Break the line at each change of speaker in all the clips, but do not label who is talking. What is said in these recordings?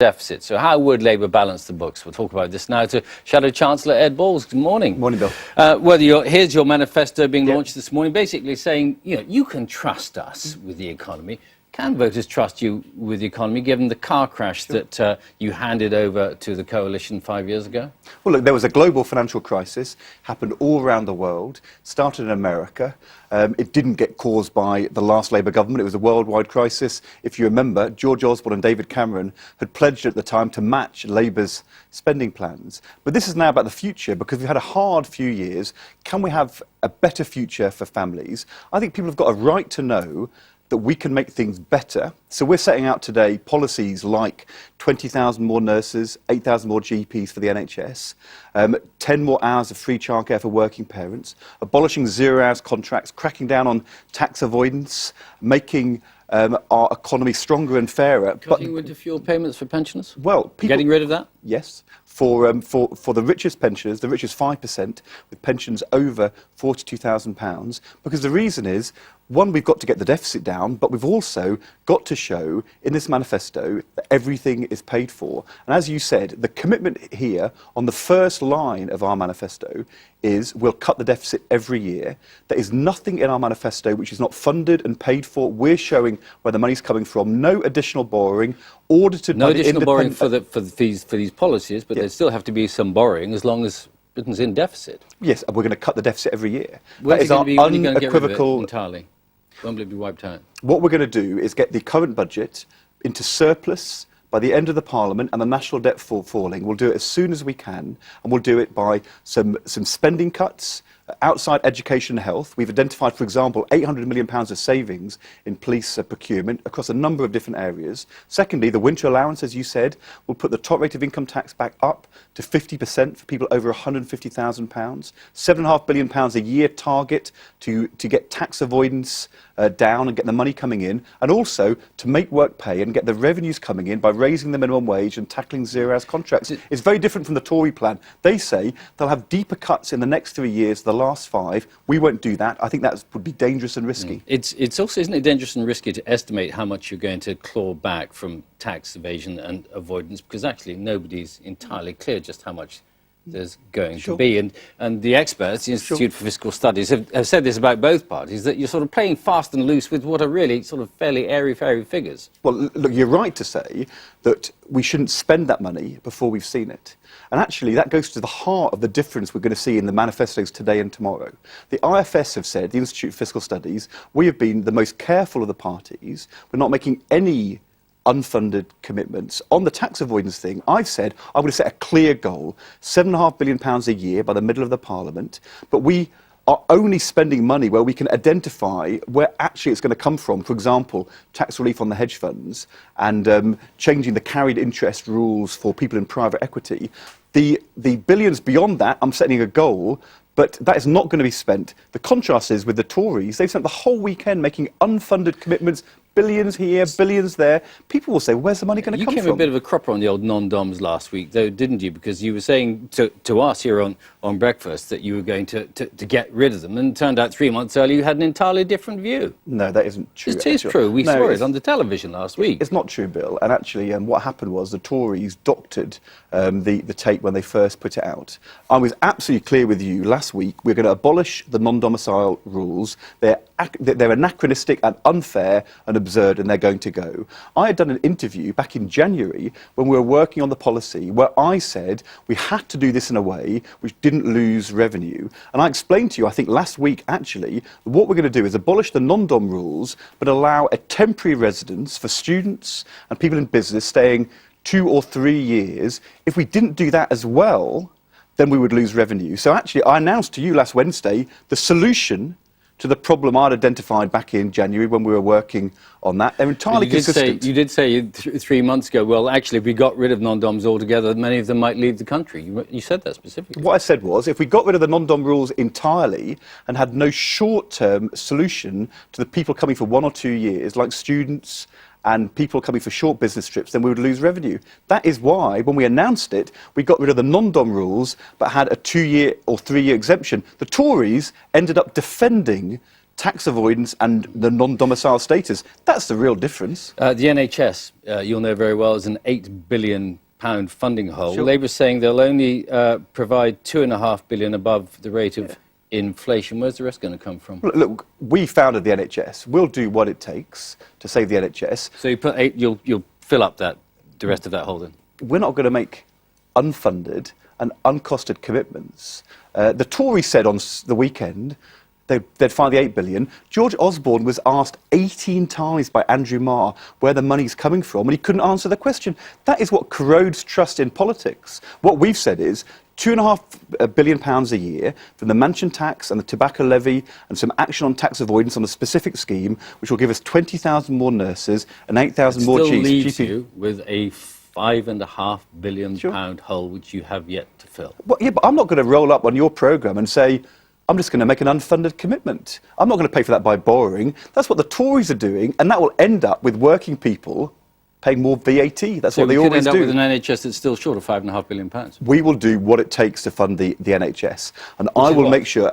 deficit. So how would Labour balance the books? We'll talk about this now to Shadow Chancellor Ed Balls. Good morning.
Morning, Bill.
Here's your manifesto being launched this morning, basically saying, you can trust us with the economy. Can voters trust you with the economy, given the car crash that you handed over to the coalition 5 years ago?
Well, look, there was a global financial crisis, happened all around the world, started in America. It didn't get caused by the last Labour government. It was a worldwide crisis. If you remember, George Osborne and David Cameron had pledged at the time to match Labour's spending plans. But this is now about the future, because we've had a hard few years. Can we have a better future for families? I think people have got a right to know that we can make things better. So we're setting out today policies like 20,000 more nurses, 8,000 more GPs for the NHS, 10 more hours of free childcare for working parents, abolishing zero-hours contracts, cracking down on tax avoidance, making our economy stronger and fairer.
Cutting winter fuel payments for pensioners?
Well,
getting rid of that?
Yes. For the richest pensioners, the richest 5%, with pensions over £42,000, because the reason is, one, we've got to get the deficit down, but we've also got to show in this manifesto that everything is paid for. And as you said, the commitment here on the first line of our manifesto is we'll cut the deficit every year. There is nothing in our manifesto which is not funded and paid for. We're showing where the money's coming from. No additional borrowing. Audited
no additional borrowing for these policies, but there still have to be some borrowing as long as Britain's in deficit.
Yes, and we're going to cut the deficit every year.
That is our unequivocal entirely. Won't it be wiped out?
What we're going to do is get the current budget into surplus by the end of the Parliament, and the national debt falling. We'll do it as soon as we can, and we'll do it by some spending cuts, outside education and health. We've identified, for example, £800 million of savings in police procurement across a number of different areas. Secondly, the winter allowance, as you said, will put the top rate of income tax back up to 50% for people over £150,000. £7.5 billion a year target to get tax avoidance down and get the money coming in, and also to make work pay and get the revenues coming in by raising the minimum wage and tackling zero-hours contracts. It's very different from the Tory plan. They say they'll have deeper cuts in the next 3 years, the last 5. We won't do that. I think that would be dangerous and risky.
It's also, isn't it dangerous and risky to estimate how much you're going to claw back from tax evasion and avoidance, because actually nobody's entirely clear just how much there's going to be. And the experts, the Institute for Fiscal Studies, have said this about both parties, that you're sort of playing fast and loose with what are really sort of fairly airy-fairy figures.
Well, look, you're right to say that we shouldn't spend that money before we've seen it. And actually, that goes to the heart of the difference we're going to see in the manifestos today and tomorrow. The IFS have said, the Institute for Fiscal Studies, we have been the most careful of the parties. We're not making any unfunded commitments. On the tax avoidance thing, I've said I would have set a clear goal, £7.5 billion a year by the middle of the Parliament, but we are only spending money where we can identify where actually it's going to come from. For example, tax relief on the hedge funds and changing the carried interest rules for people in private equity. The billions beyond that, I'm setting a goal, but that is not going to be spent. The contrast is with the Tories. They've spent the whole weekend making unfunded commitments, billions here, billions there. People will say, where's the money going to come from?
You came a bit of a cropper on the old non-doms last week, though, didn't you? Because you were saying to us here on Breakfast that you were going to get rid of them, and it turned out 3 months earlier you had an entirely different view.
No, that isn't true.
It is true. We saw it on the television last week.
It's not true, Bill. And actually, what happened was the Tories doctored the tape when they first put it out. I was absolutely clear with you last week, we're going to abolish the non-domicile rules. They're anachronistic and unfair and absurd, and they're going to go. I had done an interview back in January when we were working on the policy where I said we had to do this in a way which didn't lose revenue. And I explained to you, I think last week actually, what we're going to do is abolish the non-dom rules but allow a temporary residence for students and people in business staying 2 or 3 years. If we didn't do that as well, then we would lose revenue. So actually, I announced to you last Wednesday the solution to the problem I'd identified back in January when we were working on that. They're entirely consistent.
You did say 3 months ago, well, actually, if we got rid of non-doms altogether, many of them might leave the country. You said that specifically.
What I said was, if we got rid of the non-dom rules entirely and had no short-term solution to the people coming for 1 or 2 years, like students and people coming for short business trips, then we would lose revenue. That is why, when we announced it, we got rid of the non-dom rules, but had a 2-year or 3-year exemption. The Tories ended up defending tax avoidance and the non-domicile status. That's the real difference.
The NHS, you'll know very well, is an £8 billion funding hole.
Sure.
Labour is saying they'll only provide £2.5 billion above the rate of inflation. Where's the rest going to come from?
Look, we founded the NHS. We'll do what it takes to save the NHS.
So you put you'll fill up the rest of that hole then?
We're not going to make unfunded and uncosted commitments. The Tories said on the weekend they'd find the 8 billion. George Osborne was asked 18 times by Andrew Marr where the money's coming from, and he couldn't answer the question. That is what corrodes trust in politics. What we've said is £2.5 billion a year from the mansion tax and the tobacco levy and some action on tax avoidance on a specific scheme, which will give us 20,000 more nurses and 8,000 more
Still leaves
GP.
you with a £5.5 billion hole which you have yet to fill.
Well, yeah, but I'm not going to roll up on your programme and say, I'm just going to make an unfunded commitment. I'm not going to pay for that by borrowing. That's what the Tories are doing, and that will end up with working people paying more VAT. That's what they always do.
So we could end up with an NHS that's still short of £5.5 billion.
We will do what it takes to fund the NHS, and I will make sure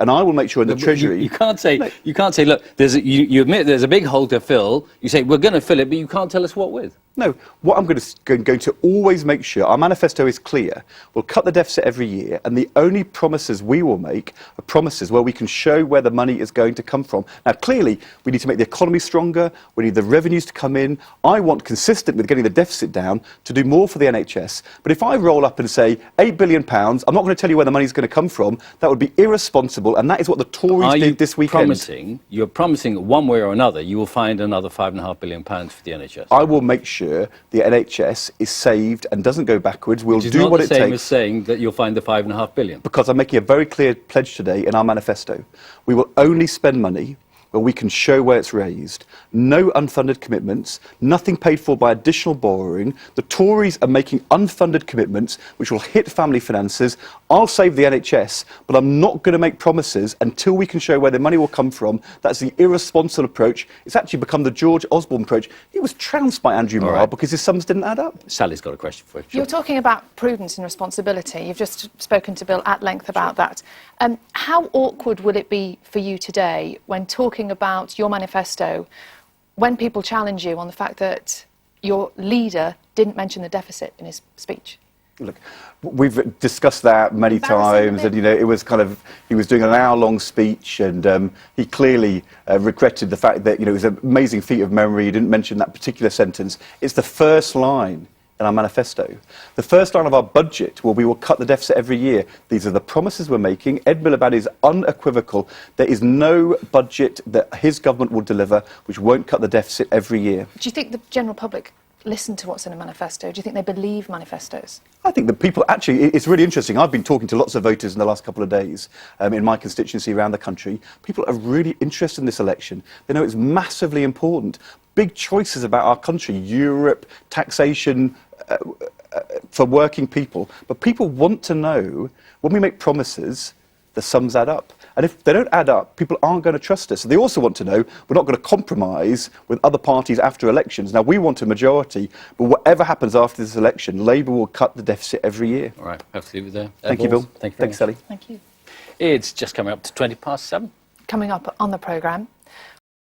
in the Treasury.
You can't say look. You admit there's a big hole to fill. You say we're going to fill it, but you can't tell us what with.
No, what I'm going to always make sure, our manifesto is clear, we'll cut the deficit every year, and the only promises we will make are promises where we can show where the money is going to come from. Now, clearly, we need to make the economy stronger, we need the revenues to come in. I want, consistent with getting the deficit down, to do more for the NHS. But if I roll up and say £8 billion, I'm not going to tell you where the money's going to come from. That would be irresponsible, and that is what the Tories did this weekend.
You're promising one way or another you will find another £5.5 billion for the NHS?
I will make sure the NHS is saved and doesn't go backwards. We'll do what it takes.
Which is not the same as saying that you'll find the £5.5 billion.
Because I'm making a very clear pledge today in our manifesto. We will only spend money where we can show where it's raised. No unfunded commitments, nothing paid for by additional borrowing. The Tories are making unfunded commitments which will hit family finances. I'll save the NHS, but I'm not going to make promises until we can show where the money will come from. That's the irresponsible approach. It's actually become the George Osborne approach. He was trounced by Andrew Marr because his sums didn't add up.
Sally's got a question for you.
You're talking about prudence and responsibility. You've just spoken to Bill at length about that. How awkward will it be for you today when talking about your manifesto, when people challenge you on the fact that your leader didn't mention the deficit in his speech?
Look, we've discussed that many times, and it was he was doing an hour-long speech, and he clearly regretted the fact that it was an amazing feat of memory. He didn't mention that particular sentence. It's the first line in our manifesto. The first line of our budget, we will cut the deficit every year. These are the promises we're making. Ed Miliband is unequivocal. There is no budget that his government will deliver which won't cut the deficit every year.
Do you think the general public listen to what's in a manifesto? Do you think they believe manifestos?
I think that people, actually, it's really interesting. I've been talking to lots of voters in the last couple of days in my constituency around the country. People are really interested in this election. They know it's massively important. Big choices about our country, Europe, taxation, for working people. But people want to know, when we make promises, the sums add up. And if they don't add up, people aren't going to trust us. They also want to know we're not going to compromise with other parties after elections. Now, we want a majority, but whatever happens after this election, Labour will cut the deficit every year.
All right, have to leave it there.
Thank you, Bill.
Thank you.
Thanks, Sally.
Thank you.
It's just coming up to 7:20.
Coming up on the programme,